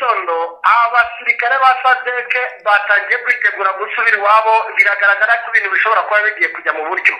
gitondo abasirikare ba sadeke batangiye kwitegura gusubira iwabo, biragaragara ko ibintu bishobora kuba bigiye kujya mu buryo.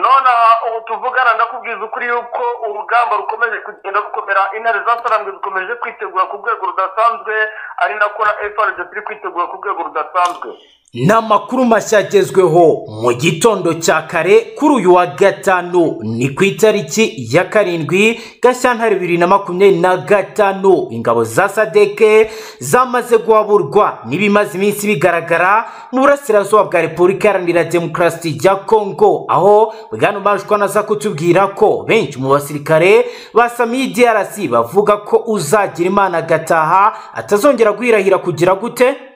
None ubu tuvugana ndakubwiza ukuri yuko urugamba rukomeje kugenda rukomera, intare zasarambwe zikomeje kwitegura ku rwego rudasanzwe, ari nako na FARDC iri kwitegura ku rwego rudasanzwe. Ni amakuru mashya agezweho mu gitondo cya kare kuri uyu wa gatanu, ni ku itariki ya 7 Gashyantare 2025. Ingabo za sadeke zamaze guhaburwa n'ibimaze iminsi bigaragara mu burasirazuba bwa Repubulika Iharanira Demokarasi ya Kongo, aho bwana majwi anaza kutubwira ko benshi mu basirikare basamiye DRC bavuga ko uzagira Imana agataha atazongera guhirahira kugira gute.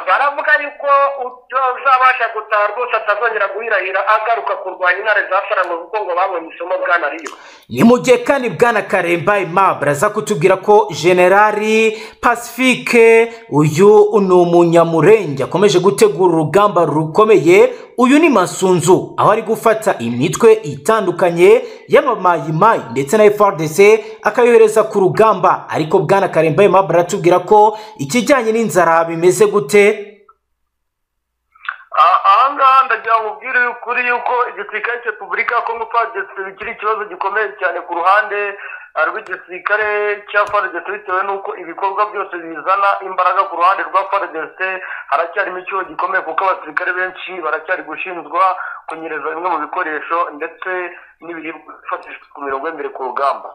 Baravuga yuko uzabasha gutaha rwose atazongera guhirahira agaruka kurwanya intare zasarangwe kuko ngo babonye isomo bwana Riyo. Ni mu gihe kandi bwana Karemba Aimable aza kutubwira ko Generali Pacifique uyu ni umunyamurenge akomeje gutegura urugamba rukomeye. Uyu ni Masunzu aho ari gufata imitwe itandukanye y'amamayimayi ndetse na FARDC akayohereza ku rugamba, ariko bwana Karemba Aimable aratubwira ko ikijyanye n'inzara bimeze gute. Ahangaha ndagira ngo ubwire ukuri yuko igisirikare cya Repubulika ya Kongo FARDC bikiri ikibazo gikomeye cyane ku ruhande rw'igisirikare cya FARDC, bitewe n'uko ibikorwa byose bizana imbaraga ku ruhande rwa FARDC haracyarimo icyuho gikomeye, kuko abasirikare benshi baracyari gushinjwa kunyereza bimwe mu bikoresho ndetse n'ibiribwa bifatishwa ku mirongo y'imbere ku rugamba.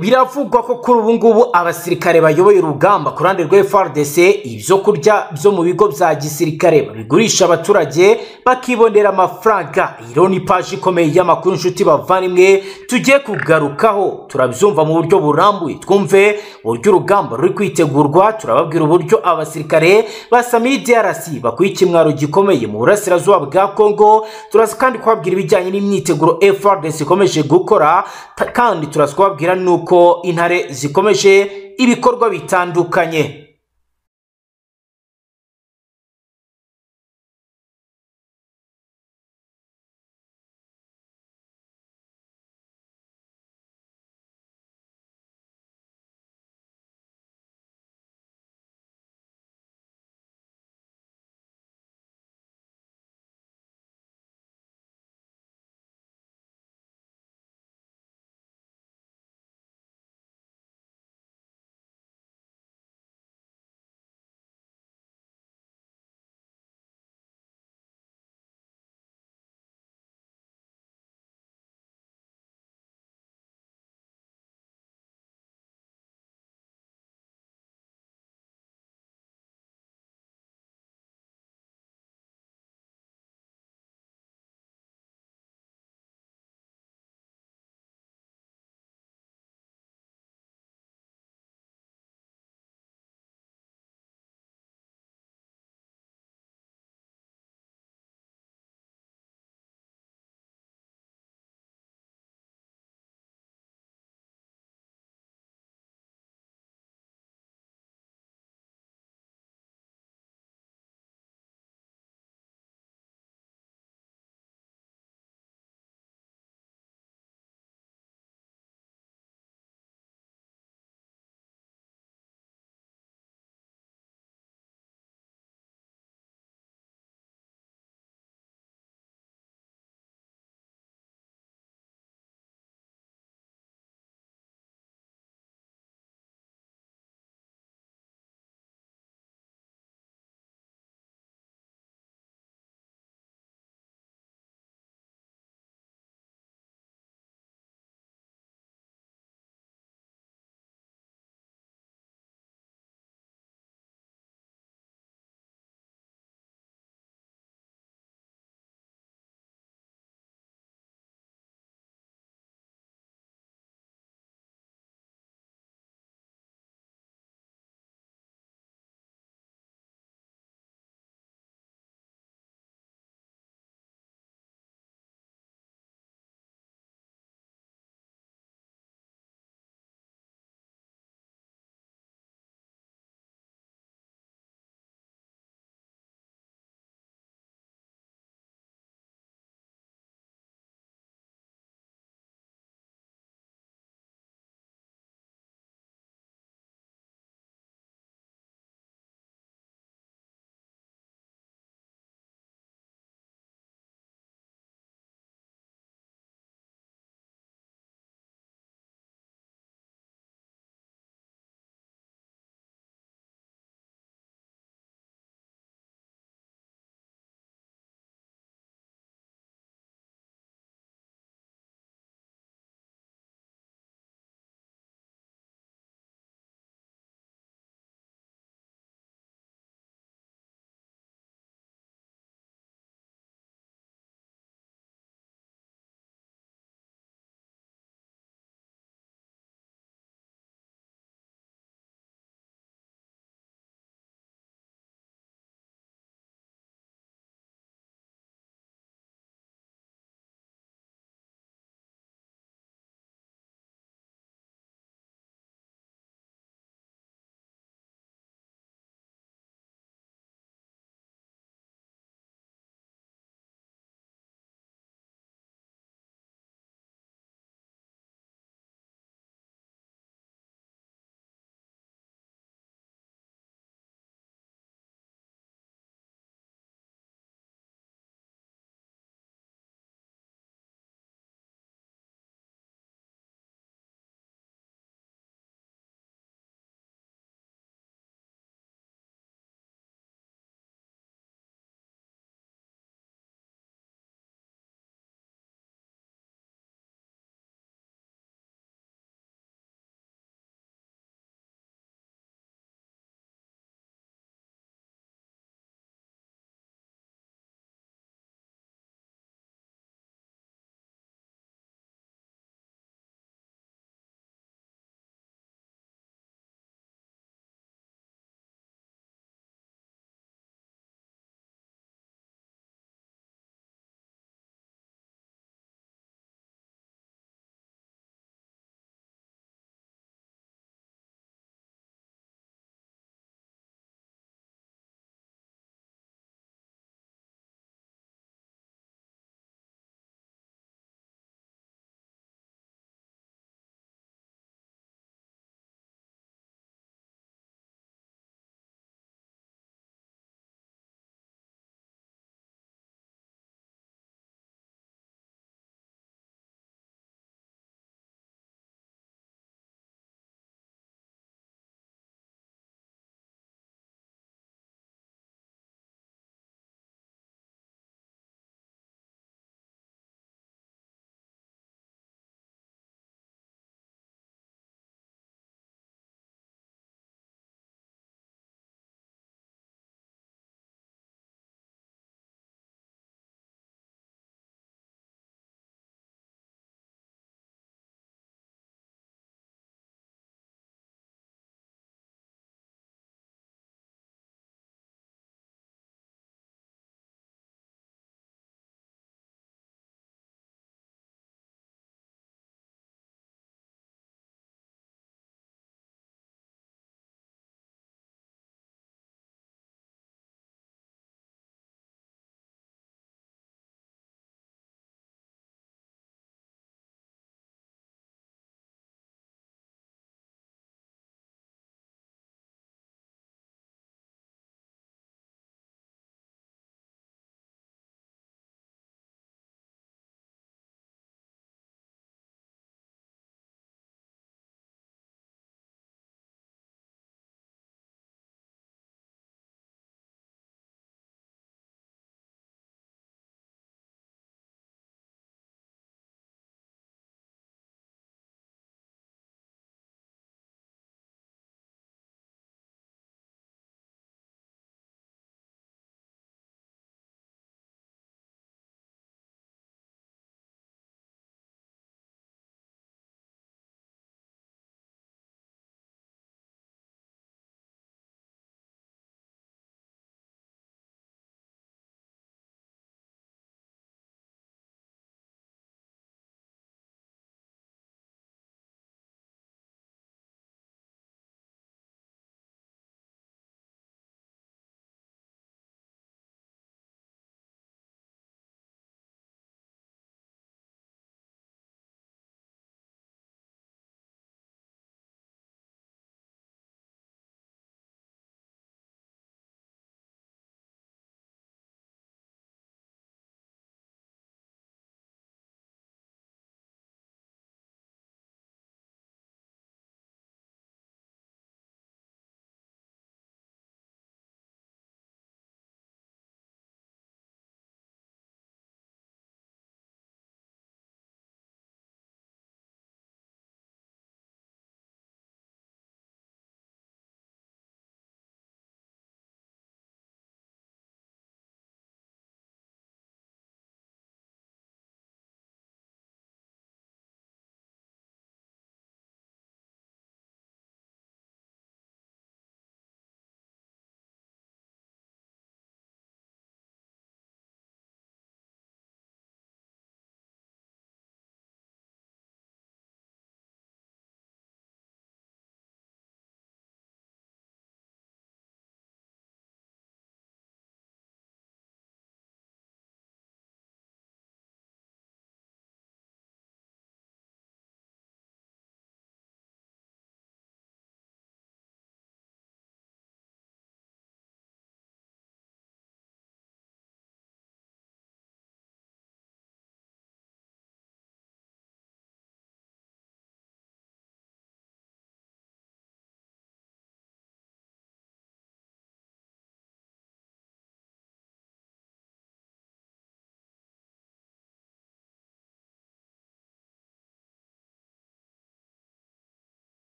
Biravugwa ko kuri ubu ngubu abasirikare bayoboye urugamba ku ruhande rwa FARDC ibyo kurya byo mu bigo bya gisirikare babigurisha abaturage bakibonera amafaranga. Iro ni paji ikomeye y'amakuru inshuti bavandimwe tugiye kugarukaho, turabyumva mu buryo burambuye, twumve uburyo urugamba ruri kwitegurwa, turababwira uburyo abasirikare basamiye DRC bakuye ikimwaro gikomeye mu burasirazuba bwa Kongo, turaza kandi kubabwira ibijyanye n'imyiteguro FARDC ikomeje gukora, kandi turaza kubabwira nuko intare zikomeje ibikorwa bitandukanye.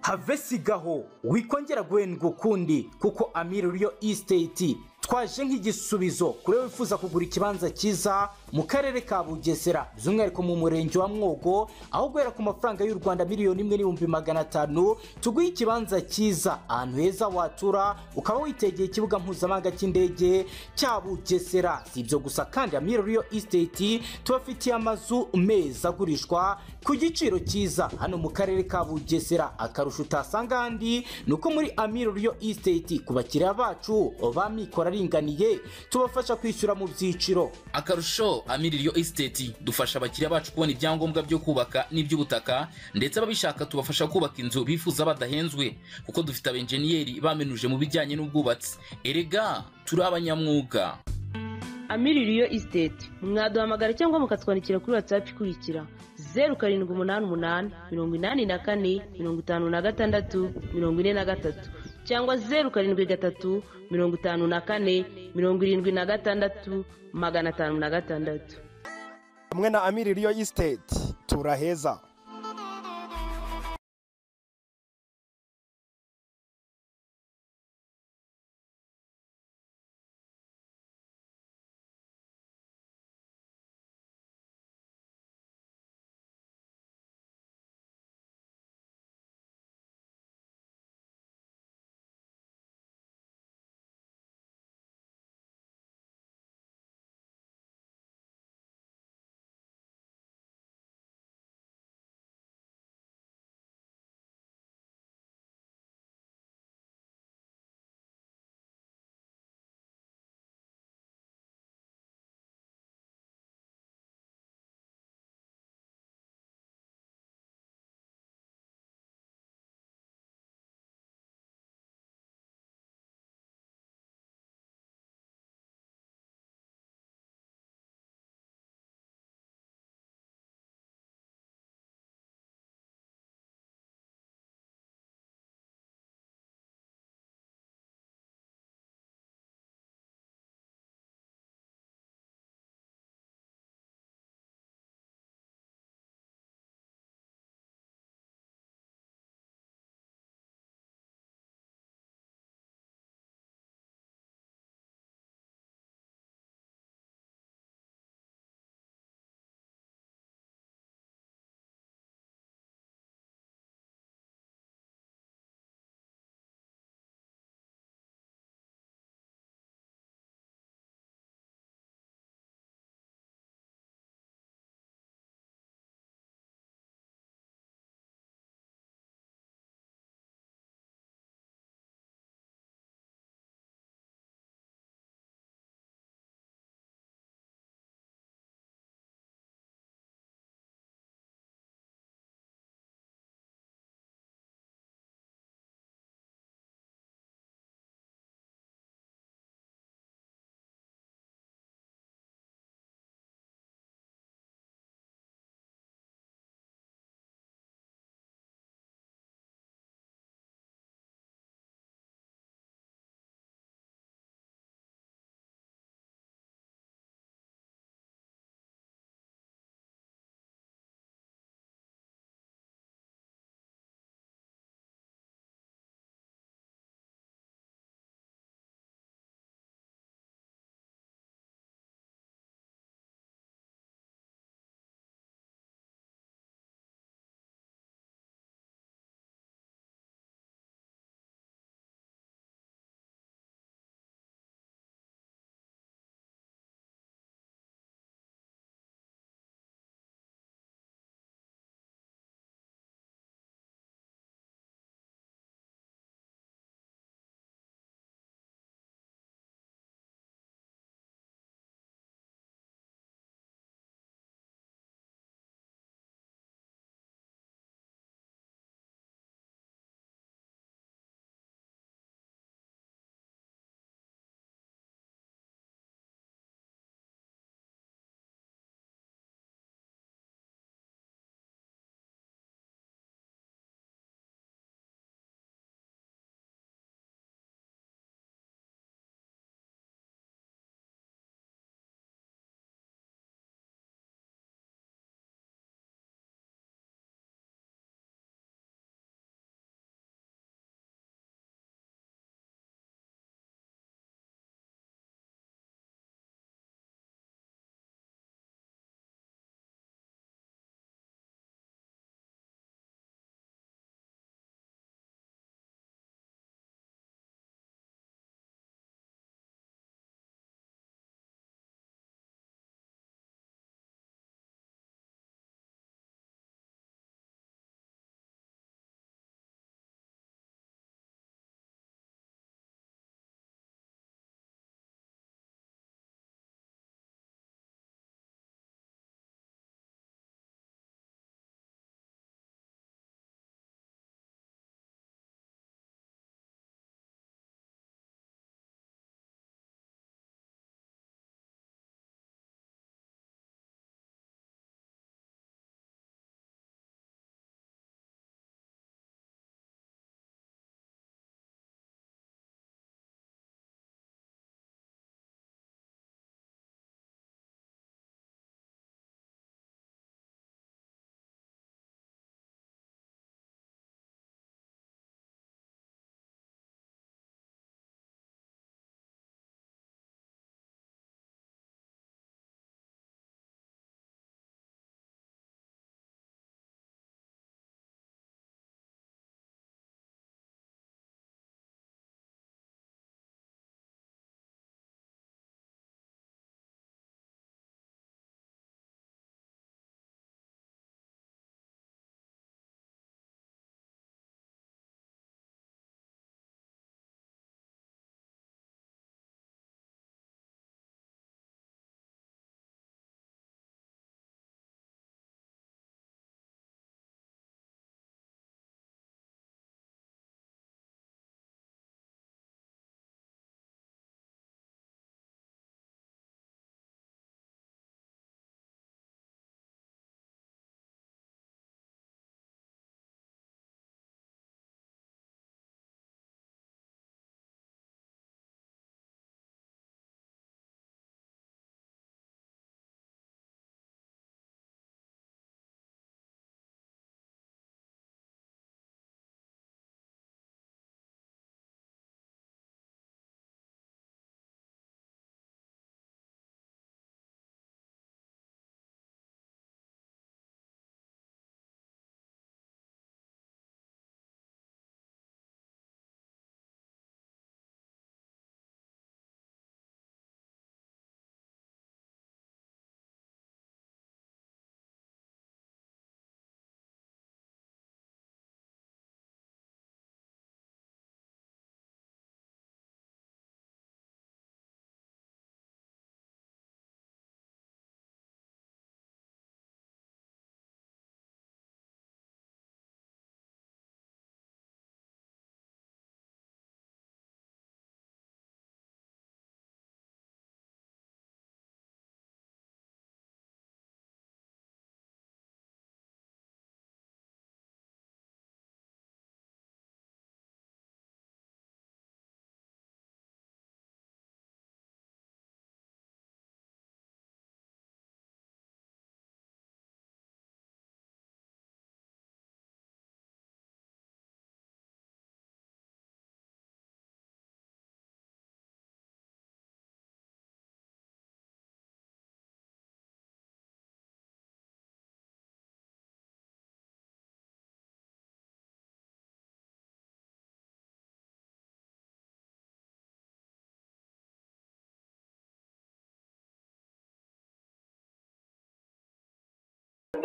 have sigaho wikongera guhendwa ukundi kuko Amiri Real Estate twaje nk'igisubizo kuri wifuza kugura ikibanza cyiza mu karere ka Bugesera by'umwihariko mu murenge wa Mwogo aho guhera ku mafaranga y'u Rwanda miliyoni 1,500,000 tuguye ikibanza cyiza ahantu heza watura ukaba witegeye ikibuga mpuzamahanga cy'indege cya Bugesera. Si ibyo gusa kandi Amiri Real Estate tubafitiye amazu meza agurishwa ku giciro cyiza hano mu karere ka Bugesera. Akarusho utasanga handi nuko muri Amiri Real Estate ku bakiriya bacu bamikora ringaniye tubafasha kwishyura mu byiciro. Akarusho Amiri Real Estate dufasha abakiriya bacu kubona ibyangombwa byo kubaka n'iby'ubutaka ndetse babishaka tubafasha kubaka inzu bifuza badahenzwe kuko dufite abenjeniyeri bamenuje mu bijyanye n'ubwubatsi. Erega turi abanyamwuga. Amiri Real Estate mwaduhamagara cyangwa mukatwandikira kuri WhatsApp ikurikira 0788 84 56 43 cyangwa 0753 54 76 506. Hamwe na Amiri Real Estate turaheza.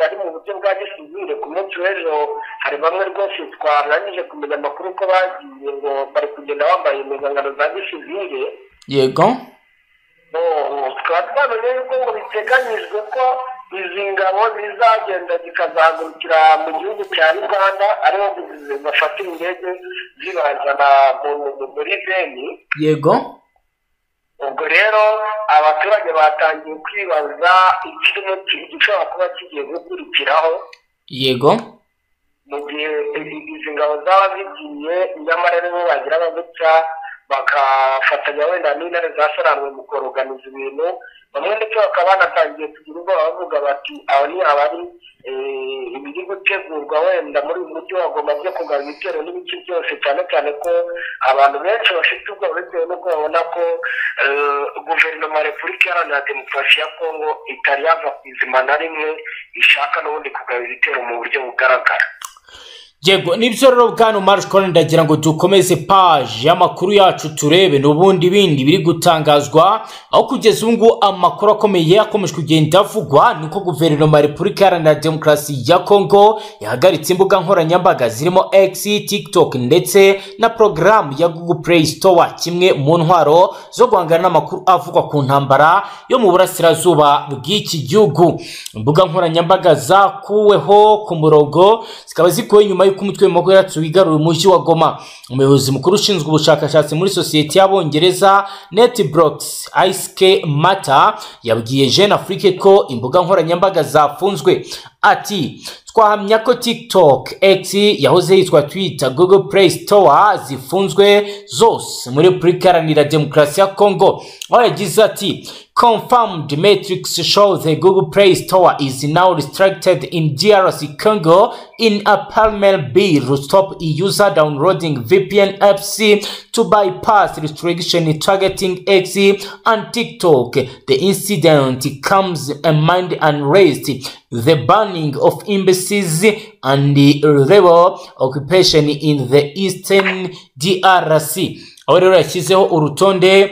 bari mu buryo bwa gisivile. Ku munsi w'ejo hari bamwe rwose twarangije kumenya amakuru ko bagiye ngo bari kugenda bambaye impuzankano za gisivile. Yego. Tukaba twamenye yuko ngo biteganyijwe ko izi ngabo zizagenda zikazahagurukira mu gihugu cya Uganda, ariho bafatira indege zibajyana muri Beni. Yego. Ubwo rero abaturage batangiye kwibaza ikintu gishobora kuba kigiye gukurikiraho. Yego. Mu gihe izi ngabo zaba zigiye, nyamara rero bagira bagutya bakafatanya wenda n'intare zasharamwe mu koroganiza ibintu. Bamwe ndetse bakaba banatangiye kugira ubwoba bavuga bati abo ni abari ibiri gutegurwa wenda muri uyu mujyi wa Goma byo kugaba ibitero n'ibice byose, cyane cyane ko abantu benshi bafite ubwoba bitewe n'uko babona ko guverinoma ya Repubulika Iharanira Demokarasi ya Kongo itari yava ku izima na rimwe, ishaka n'ubundi kugaba ibitero mu buryo bugaragara. Yego, nibyo rero bwana Marsh Kone, ndagira ngo dukomeze page y'amakuru yacu turebe n'ubundi bindi biri gutangazwa. Aho kugeza ubu amakuru akomeye akomeje kugenda avugwa niko guverinoma ya Repubulika Iharanira Demokarasi ya Kongo yahagaritse imbuga nkoranyambaga zirimo X, TikTok ndetse na programu ya Google Play Store, kimwe mu ntwaro zo guhangana n'amakuru avugwa ku ntambara yo mu burasirazuba bw'iki gihugu. Imbuga nkoranyambaga zakuweho ku murongo zikaba zikuwe nyuma y'uko umutwe w'amaguru yacu wigarura umujyi wa Goma. Umuyobozi mukuru ushinzwe ubushakashatsi muri sosiyete y'Abongereza NetBlocks ISK Mata yabwiye Jeune Afrique ko imbuga nkoranyambaga zafunzwe. Ati twahamya ko TikTok, X yahoze yitwa Twitter, Google Play Store zifunzwe zose muri Repubulika Iharanira Demokarasi ya Kongo. Aho yagize ati confirmed metrics show the Google Play Store is now restricted in DRC Congo in a parallel bill to stop user downloading VPN apps to bypass restriction targeting X and TikTok. The incident comes amid unrest, the banning of embassies and the rebel occupation in the eastern DRC. Aho rero yashyizeho urutonde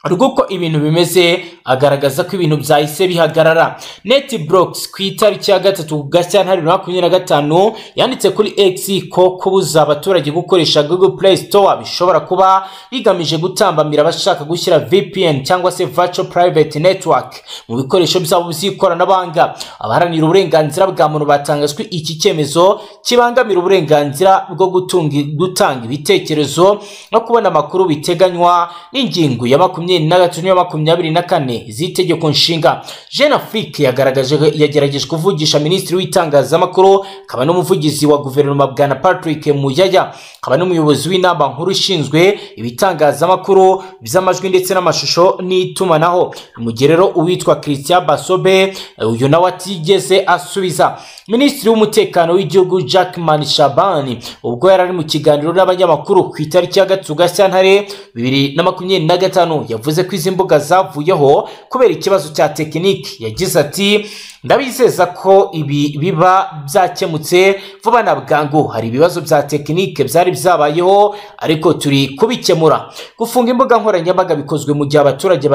ruguko ibintu bimeze, agaragaza ko ibintu byahise bihagarara. NetBlocks ku itariki ya 3 Gashyantare 2025 yanditse kuri X ko kubuza abaturage gukoresha Google Play Store bishobora kuba bigamije gutambamira abashaka gushyira VPN cyangwa se Virtual Private Network mu bikoresho byabo by'ikoranabuhanga. Abaharanira uburenganzira bwa muntu batangazwe iki cyemezo kibangamira uburenganzira bwo gutanga ibitekerezo no kubona amakuru biteganywa n'ingingo ya 23 z'itegeko nshinga. Jeune Afrique yagerageje kuvugisha Minisitiri w'itangazamakuru kaba n'umuvugizi wa guverinoma bwana Patrick Muyaya, kaba n'umuyobozi w'inama nkuru ishinzwe ibitangazamakuru by'amajwi ndetse n'amashusho n'itumanaho. Umugerero uwitwa Christian Basobe uyu nawe atigeze asubiza. Minisitiri w'umutekano w'igihugu Jackman Shabani ubwo yari mu kiganiro n'abanyamakuru ku itariki ya 3 Gashyantare 2025 yavuze ko izi mbuga zavuyeho kubera ikibazo cya tekiniki. Yagize ati ndabizeza ko ibi biba byakemutse vuba na bwangu. Hari ibibazo bya tekinike byari byabayeho ariko turi kubikemura. Gufunga imbuga nkoranyambaga bikozwe mu gihe abaturage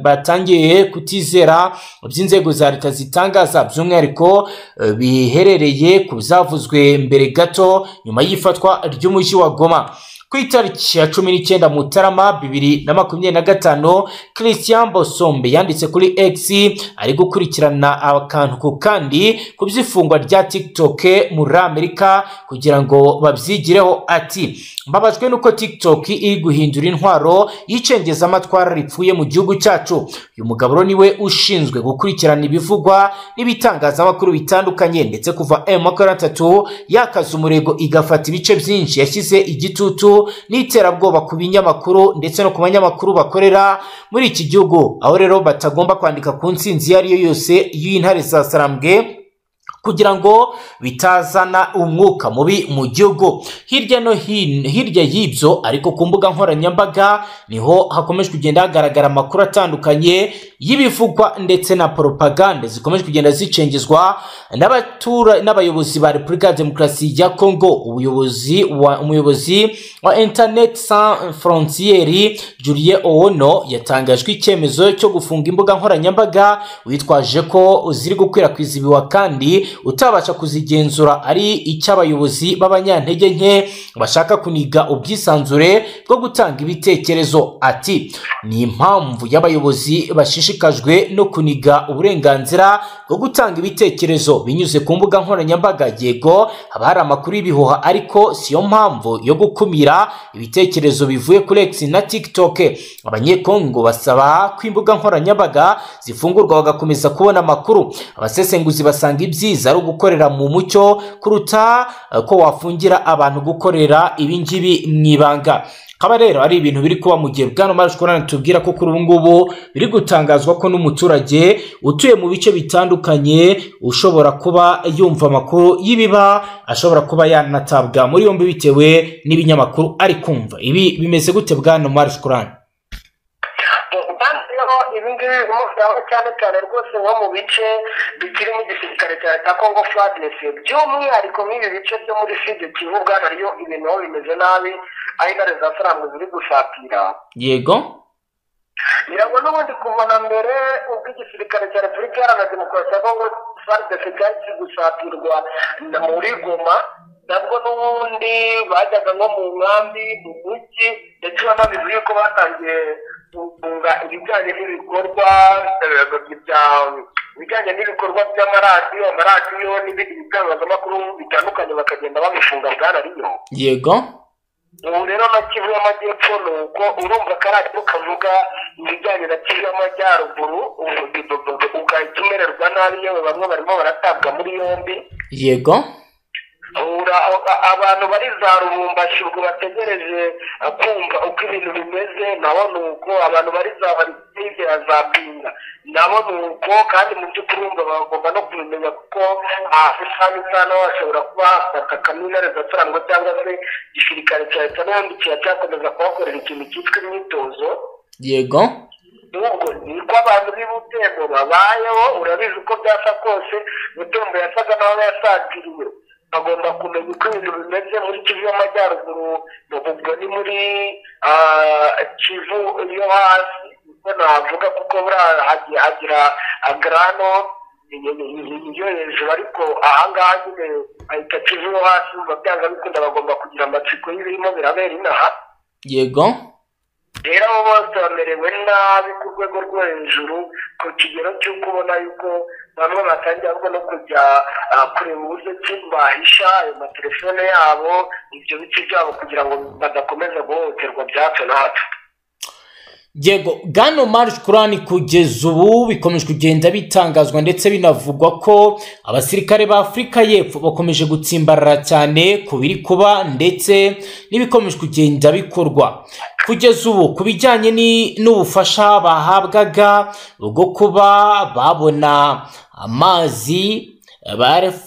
batangiye kutizera by'inzego za leta zitangaza, by'umwihariko biherereye ku byavuzwe mbere gato nyuma y'ifatwa ry'umujyi wa Goma. Ku itariki ya 19 Mutarama 2025 Christian Bosombe yanditse kuri X ari gukurikirana akantu ku kandi ku by'ifungwa rya TikTok muri Amerika kugira ngo babyigireho. Ati mbabajwe nuko TikTok iri guhindura intwaro y'icengeza amatwara ripfuye mu gihugu cyacu. Uyu mugabo niwe ushinzwe gukurikirana ibivugwa n'ibitangazamakuru bitandukanye ndetse kuva M23 yakaza umurego igafata ibice byinshi yashyize igitutu n'iterabwoba ku binyamakuru ndetse no ku banyamakuru bakorera muri iki gihugu, aho rero batagomba kwandika ku ntsinzi yari yo yose y'intare za Sarambwe kugira ngo bitazana umwuka mubi mu gihugu. Hirya no hino, hirya y'ibyo ariko ku mbuga nkoranyambaga niho hakomeje kugenda hagaragara amakuru atandukanye y'ibivugwa ndetse na propaganda zikomeje kugenda zicengezwa n'abayobozi ba Repubulika ya Demokarasi ya Congo. Umuyobozi wa Internet Sans Frontières Julien Owono yatangajwe icyemezo cyo gufunga imbuga nkoranyambaga witwaje ko ziri gukwirakwiza ibiwa kandi utabasha kuzigenzura ari icy'abayobozi b'abanyantege nke bashaka kuniga ubwisanzure bwo gutanga ibitekerezo. Ati ni impamvu y'abayobozi bashishikajwe no kuniga uburenganzira bwo gutanga ibitekerezo binyuze ku mbuga nkoranyambaga. Yego haba hari amakuru y'ibihuha ariko siyo mpamvu yo gukumira ibitekerezo bivuye kuri X na TikTok. Abanyekongo basaba ko imbuga nkoranyambaga zifungurwa bagakomeza kubona amakuru. Abasesenguzi basanga ibyiza ari ugukorera mu mucyo kuruta ko wafungira abantu gukorera ibingibi mwibanga. Kaba rero ari ibintu biri kuba mu gihe Bwana Omar Shukran tubwira ko kuri ubu ngubu biri gutangazwa ko n'umuturage utuye mu bice bitandukanye ushobora kuba yumva amakuru y'ibiba ashobora kuba yanatabwa muri yombi bitewe n'ibinyamakuru ari kumva. Ibi bimeze gute Bwana Omar Shukran? ibingibi bimusaba cyane cyane rwose nko mu bice bikiri mu gisirikare cya Congo FARDC, by'umwihariko nk'ibi bice byo muri Sud Kivu nariyo ibintu bimeze nabi, aho intare za Sarambwe ziri gusatira. Yego ngira ngo n'ubundi kuva na mbere ubwo igisirikare cya Repubulika Iharanira Demokarasi ya Congo FARDC cyari gusatirwa muri Goma, nabwo n'ubundi bajyaga nko mu nkambi mu mujyi ndetse banabivuye ko batangiye gufunga ibijyanye n'ibikorwa by'amaradiyo n'ibindi bitangazamakuru bitandukanye bakagenda babifunga bwanariyo. Yego ubu rero na Kivu y'Amajyepfo ni uko urumva akaradiyo kavuga ibijyanye na Kivu y'Amajyaruguru ugahita umererwa nabi yewe bamwe barimo baratabwa muri yombi. Yego abantu bari za Lubumbashi ubwo bategereje kumva uko ibintu bimeze, nabo ni uko abantu bari za Barisize za Pinga nabo ni uko, kandi mu by'ukuri bagomba no kubimenya kuko isaha bashobora kuba hafata kaminare za Sarangwa cyangwa se igisirikare cya leta n'ubundi cyakomeza kubakorera ikintu cyitwa imyitozo. Yego nubwo niko abantu b'Ubutembo babayeho, urabizi uko byasa kose Butembo yasaga naho yasatiriwe. Bagomba kumenya uko ibintu bimeze muri Kivu y'Amajyaruguru, ubwo ni muri Kivu yo hasi uko navuga, kuko buriya hagira agrano yo hejuru, ariko ahangaha nyine ahita Kivu yo hasi byanga bikunda bagomba kugira amatsiko y'ibirimo birabera inaha. Yego rero abo bose bamerewe nabi ku rwego rwo hejuru, ku kigero cy'uko ubona yuko bamwe batangira no kujya kureba uburyo ki bahisha ayo matelefone yabo, ibyo bice byabo kugira ngo badakomeza guhohoterwa bya hato na hato. Yego Bwana Omar Shukran, kugeza ubu bikomeje kugenda bitangazwa ndetse binavugwa ko abasirikare ba Afurika y'Epfo bakomeje gutsimbarara cyane ku biri kuba ndetse n'ibikomeje kugenda bikorwa. Kugeza ubu ku bijyanye n'ubufasha bahabwaga bwo kuba babona amazi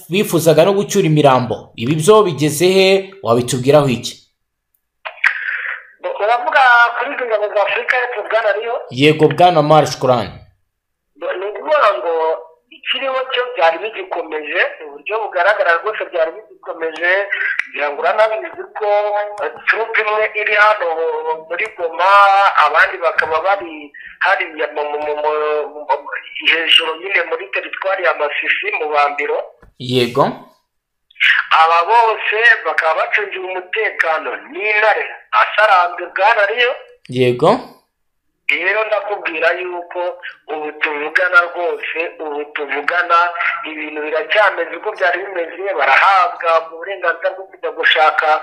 bifuzaga no gucyura imirambo, ibi byo bigeze he? Wabitubwiraho iki? Uravuga kuri izi ngabo za Afurika y'Epfo Bwana Riyo? Yego Bwana Omar Shukran. Ni ukuvuga ngo ikiriho cyo byari bigikomeje, uburyo bugaragara rwose byari bigikomeje, kugira ngo uranabizi ko turupe imwe iri hano muri Goma, abandi bakaba bari hariya hejuru nyine muri teritwari ya Masisi mu Bambiro. Yego aba bose bakaba bacungiwe umutekano n'intare Sarambwe Bwana Riyo. Yego rero ndakubwira yuko ubu tuvugana rwose, ubu tuvugana ibintu biracyameze uko byari bimeze, barahabwa uburenganzira bwo kujya gushaka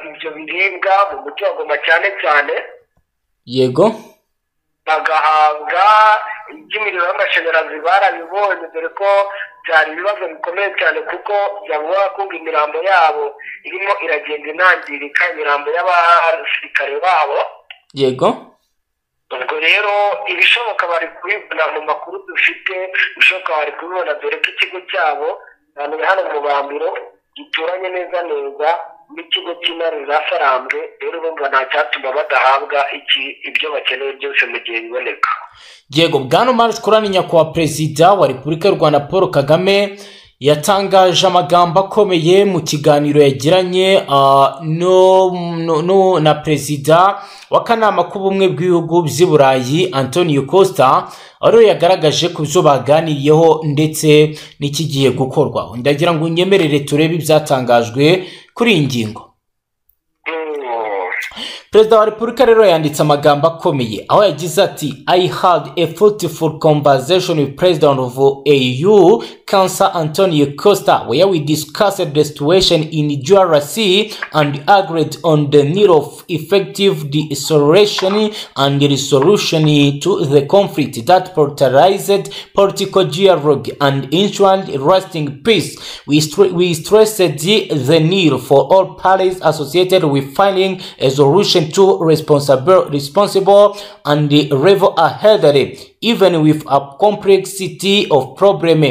ibyo biribwa mu mujyi wa Goma cyane cyane. Yego bagahabwa iby'imiriro y'amashanyarazi barabibonye, dore ko byari ibibazo bikomeye cyane kuko byavuga ko imirambo yabo irimo iragenda inangirika, imirambo y'abasirikare babo. Yego ubwo rero ibishoboka bari kubibona mu makuru dufite, ibishoboka bari kubibona dore ko ikigo cyabo ni hano mu Bambiro gituranye neza n'ikigo cy'imari za Sarambwe. Rero bumva nta cyatuma badahabwa ibyo bakeneye byose mu gihe biboneka. Yego Bwana Marsh Kurani, nyakubahwa Perezida wa Repubulika y'u Rwanda Paul Kagame yatangaje amagambo akomeye mu kiganiro yagiranye na Perezida w'akanama k'ubumwe bw'ibihugu by'i Burayi Antonio Costa, aho yagaragaje ku byo baganiriyeho ndetse n'ikigiye gukorwa. Ndagira ngo unyemerere turebe ibyatangajwe kuri iyi ngingo. Perezida wa Repubulika rero yanditse amagambo akomeye aho yagize ati I had a fruitful conversation with President of EU Council Antonio Costa where we discussed the situation in DRC and agreed on the need of effective de-escalation and resolution to the conflict that polarized political dialogue and ensured lasting peace. We stressed the need for all parties associated with finding a solution to responsible and level ahead even with a complexity of problem.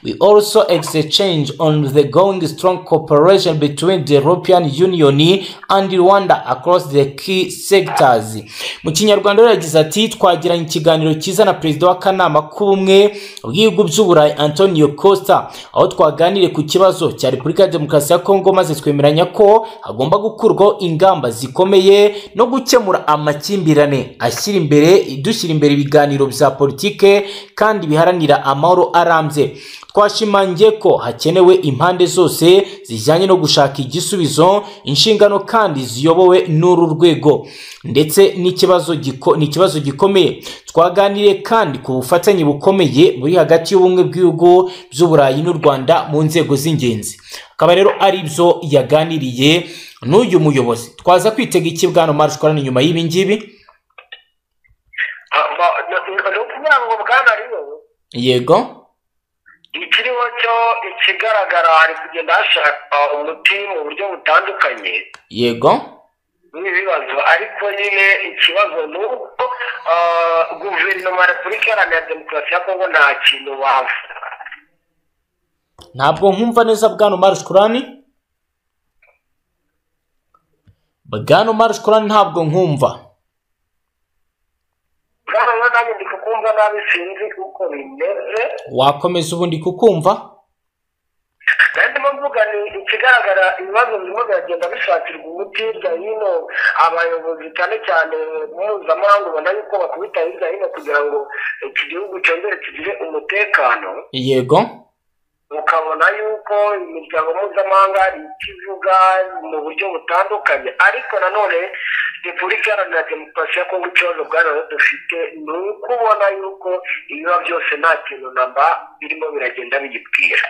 We also exchange on the going strong cooperation between the European Union and Rwanda across the key sectors. Mu Kinyarwanda yagize ati twagiranye ikiganiro cyiza na Perezida w'akanama k'ubumwe bw'ibihugu by'u Burayi Antonio Costa, aho twaganiriye ku kibazo cya Repubulika ya Demokarasi ya Kongo maze twemeranya ko hagomba gukurwaho ingamba zikomeye no gukemura amakimbirane dushyira imbere ibiganiro bya politike kandi biharanira amahoro arambye. Twashimangiye ko hakenewe impande zose zijyanye no gushaka igisubizo, inshingano kandi ziyobowe n'uru rwego ndetse n'ikibazo gikomeye. Twaganiriye kandi ku bufatanye bukomeye buri hagati y'ubumwe bw'ibihugu by'u Burayi n'u Rwanda mu nzego z'ingenzi. Akaba rero ari byo yaganiriye n'uyu muyobozi. Twaza kwitega iki Bwana Marsh Kurani nyuma y'ibi ngibi? Yego ikiriho cyo ikigaragara hari kugenda hashaka umuti mu buryo butandukanye. Yego n'ibibazo, ariko nyine ikibazo ni uko guverinoma ya Repubulika Iharanira Demokarasi ya Kongo nta kintu bavuga. Ntabwo nkumva neza Bwana Marsh Kurani. Bwana Marsh Kurani ntabwo nkumva. Wakomeza ubundi kukumva? Kandi mvuga ni ikigaragara ibibazo birimo biragenda bishakirwa umuti hirya hino. Abayobozi cyane mpuzamahanga ubona yuko bakubita hirya hino kugira ngo iki gihugu cyongere kigire umutekano. Yego ukabona yuko imiryango mpuzamahanga ikivuga mu buryo butandukanye, ariko nanone Repubulika Iharanira Demokarasi ya Kongo ikibazo bwana dufite ni uko ubona yuko ibiba byose nta kintu namba birimo biragenda biyibwira.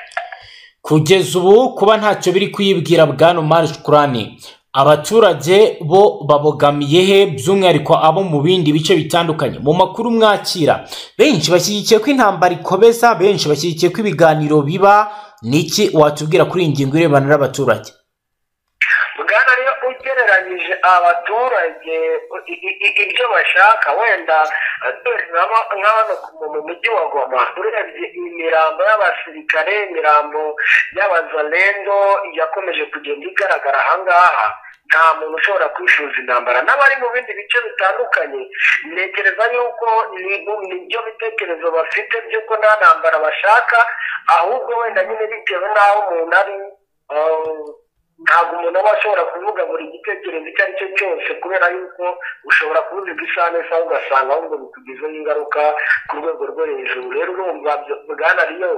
Kugeza ubu kuba ntacyo biri kuyibwira Bwana Marsh Kurani, abaturage bo babogamiye he, by'umwihariko abo mu bindi bice bitandukanye? Mu makuru mwakira benshi bashyigikiye ko intambara ikomeza, benshi bashyigikiye ko ibiganiro biba. Niki watubwira kuri iyi ngingo irebana n'abaturage? Bwana rero ugereranyije abaturage ibyo bashaka, wenda nk'hano mu mujyi wa Goma urebye imirambo y'abasirikare, imirambo y'abazalendo yakomeje kugenda igaragara ahangaha, nta muntu ushobora kwifuza intambara. N'abari mu bindi bice bitandukanye ntekereza yuko nibyo bitekerezo bafite by'uko nta ntambara bashaka, ahubwo wenda nyine bitewe n'aho umuntu ari, ntabwo umuntu aba ashobora kuvuga buri gitekerezo icyo ari cyo cyose, kubera yuko ushobora kuvuga isaha n'isaha ugasanga ahubwo bikugizeho ingaruka ku rwego rwo hejuru. Rero urumva Bwana Riyo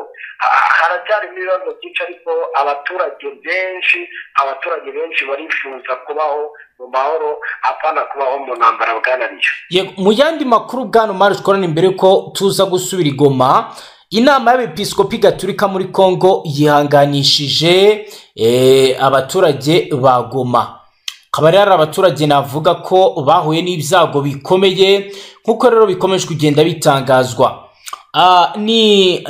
haracyarimo ibibazo byinshi, ariko abaturage benshi barifuza kubaho mu mahoro apana kubaho mu ntambara. Bwana Riyo, mu yandi makuru Bwana Marsh Kurani, mbere ko tuza gusubira i Goma, inama y'abepiskopi gatolika muri Kongo yihanganishije abaturage ba Goma. Akaba rero abaturage navuga ko bahuye n'ibyago bikomeye, nk'uko rero bikomeje kugenda bitangazwa. ni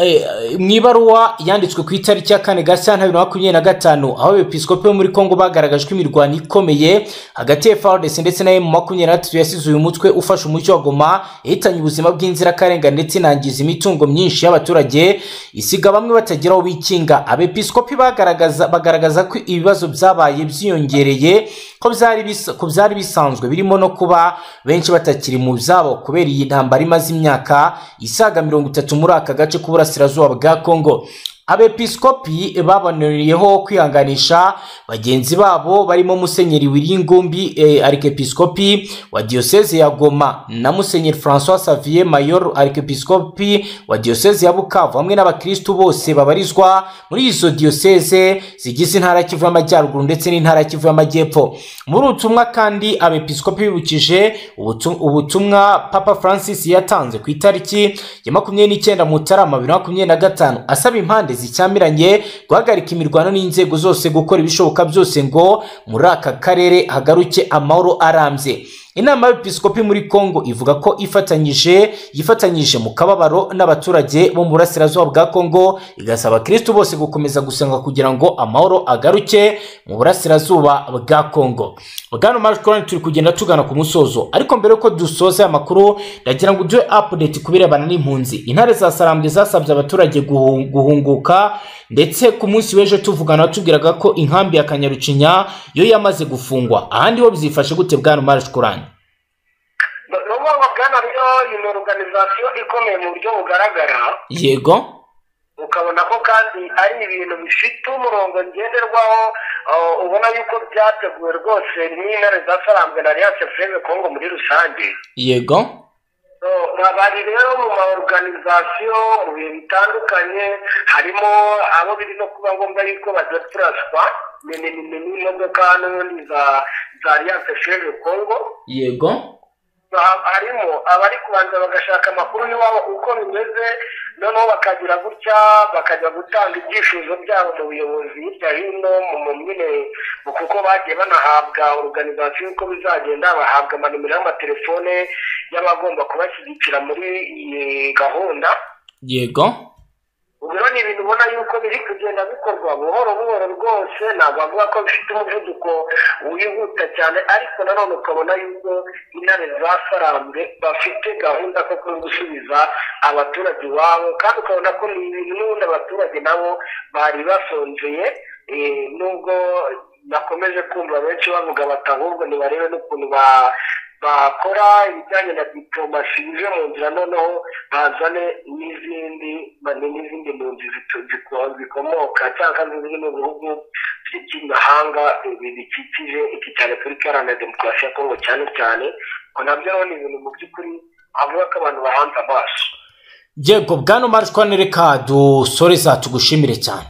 mu ibaruwa yanditswe ku itariki ya 4 Gashyantare 2025 aho abepiskopi bo muri Kongo bagaragaje ko imirwano ikomeye hagati ya FARDC ndetse na M23 yasize uyu mutwe ufasha umucyo wa Goma yahitanye ubuzima bw'inzirakarengane ndetse inangiza imitungo myinshi y'abaturage isiga bamwe batageraho bikinga. Abepiskopi bagaragaza ko ibibazo byabaye byiyongereye ko byari bisanzwe birimo no kuba benshi batakiri mu byabo kubera iyi ntambara imaze imyaka isaga 30 muri aka gace k'uburasirazuba bwa Kongo. Abepiskopi babonereyeho kwihanganisha bagenzi babo barimo Musenyeri Wiringumbi arikepiskopi wa diocese ya Goma na Musenyeri François Xavier Mayor arikepiskopi wa diocese ya Bukavu hamwe n'abakristo bose babarizwa muri izo diocese zigize intara Kivu y'Amajyaruguru ndetse n'intara Kivu y'Amajyepfo. Muri ubutumwa kandi abepiskopi bibukije ubutumwa Papa Francis yatanze ku itariki ya 29 Mutarama 2025 asaba impande zicyamiranye guhagarika imirwano n'inzego zose gukora ibishoboka byose ngo muri aka karere hagaruke amahoro arambye. Inama y'Episkopi muri Kongo ivuga ko yifatanyije mu kababaro n'abaturage bo mu burasirazuba bwa Kongo igasaba Kristo bose gukomeza gusenga kugira ngo amahoro agaruke mu burasirazuba bwa Kongo. Bwana Marcon turi kugenda tugana ku musozo ariko mbere ko dusoza amakuru ndagira ngo duhe update kubirebana n'impunzi. Intare za Sarambwe zasabye abaturage guhunguka ndetse ku munsi w'ejo tuvugana tubwiraga ko inkambi ya Kanyarucinya yo yamaze gufungwa. Ahandi ho bizifashe gute Bwana Marcon? Bwana ryo iyi organization ikomeye mu buryo bugaragara. Yego. Ukabona ko kandi ari ibintu bifite umurongo ngenderwaho ubona yuko byateguwe rwose n'intare za Sarambwe na Alliance Fleuve Congo muri rusange. Yego. Bari rero mu ma organization mu bintu bitandukanye harimo abo biri no kuba ngombwa yuko badepraswa n'imodoka n'ubundi za Alliance Fleuve Congo. Yego. Harimo abari kubanza bagashaka amakuru y'iwabo uko bimeze noneho bakagira gutya bakajya gutanga ibyifuzo byabo mu buyobozi hirya hino mu nyine kuko bagiye banahabwa organization uko bizagenda bahabwa amanimero y'amatelefone y'abagomba kubashyigikira muri iyi gahunda. Yego. Ubwo ni ibintu ubona yuko biri kugenda bikorwa buhoro buhoro rwose ntabwo bavuga ko bifite umuvuduko wihuta cyane ariko nanone ukabona yuko intare za Sarambwe bafite gahunda ko gusubiza abaturage iwabo kandi ukabona ko ni ibintu n'ubundi abaturage nabo bari basonzeye nubwo bakomeje kumva benshi bavuga bati ahubwo nibarebe n'ukuntu bakora ibijyanye na diplomasi bive mu nzira noneho bazane n'izindi mpunzi zikomoka cyangwa ziri mu bihugu by'imahanga bikikije iki cya Repubulika Iharanira Demokarasi ya Kongo cyane cyane ko nabyo ni ibintu mu by'ukuri avuga ko abantu bahanze amaso. Yego Bwana Marcon reka dusoreza tugushimire cyane.